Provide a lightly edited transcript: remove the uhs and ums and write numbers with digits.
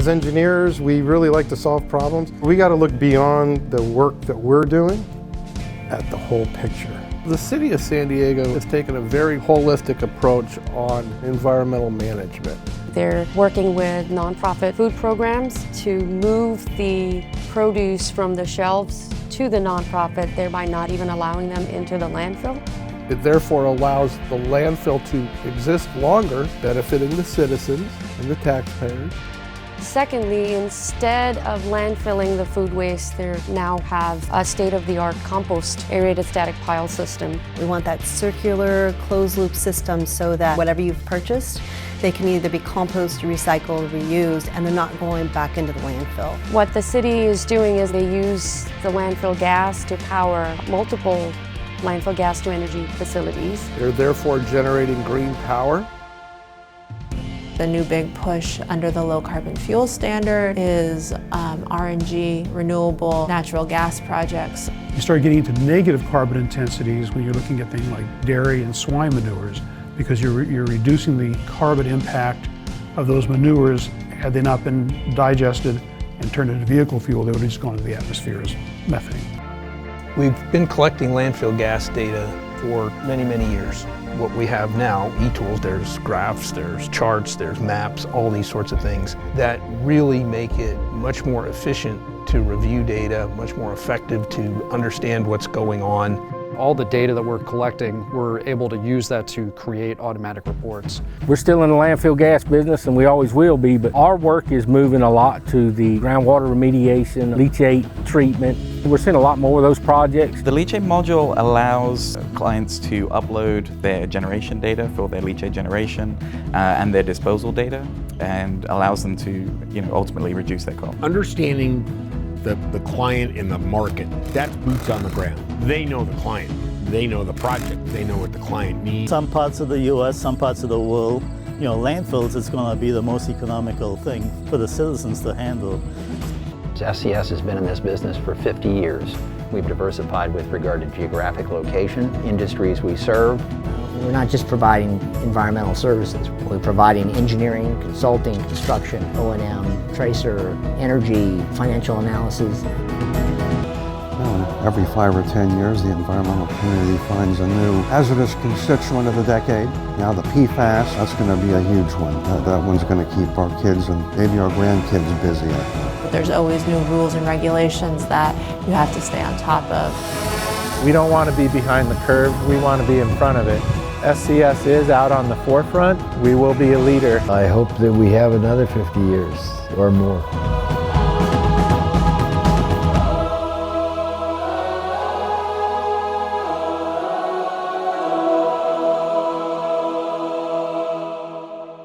As engineers, we really like to solve problems. We got to look beyond the work that we're doing at the whole picture. The city of San Diego has taken a very holistic approach on environmental management. They're working with nonprofit food programs to move the produce from the shelves to the nonprofit, thereby not even allowing them into the landfill. It therefore allows the landfill to exist longer, benefiting the citizens and the taxpayers. Secondly, instead of landfilling the food waste, they now have a state-of-the-art compost aerated static pile system. We want that circular closed-loop system so that whatever you've purchased, they can either be composted, recycled, reused, and they're not going back into the landfill. What the city is doing is they use the landfill gas to power multiple landfill gas-to-energy facilities. They're therefore generating green power. The new big push under the low carbon fuel standard is RNG, renewable natural gas projects. You start getting into negative carbon intensities when you're looking at things like dairy and swine manures, because you're reducing the carbon impact of those manures. Had they not been digested and turned into vehicle fuel, they would have just gone into the atmosphere as methane. We've been collecting landfill gas data for many, many years. What we have now, e-tools, there's graphs, there's charts, there's maps, all these sorts of things that really make it much more efficient to review data, much more effective to understand what's going on. All the data that we're collecting, we're able to use that to create automatic reports. We're still in the landfill gas business, and we always will be, but our work is moving a lot to the groundwater remediation, leachate treatment. We're seeing a lot more of those projects. The leachate module allows clients to upload their generation data for their leachate generation and their disposal data, and allows them to, ultimately reduce their cost. Understanding the client in the market, that's boots on the ground. They know the client, they know the project, they know what the client needs. Some parts of the U.S., some parts of the world, landfills is going to be the most economical thing for the citizens to handle. SCS has been in this business for 50 years. We've diversified with regard to geographic location, industries we serve. We're not just providing environmental services. We're providing engineering, consulting, construction, O&M, tracer, energy, financial analysis. Every 5 or 10 years, the environmental community finds a new hazardous constituent of the decade. Now the PFAS, that's going to be a huge one. That one's going to keep our kids and maybe our grandkids busy. There's always new rules and regulations that you have to stay on top of. We don't want to be behind the curve, we want to be in front of it. SCS is out on the forefront. We will be a leader. I hope that we have another 50 years or more.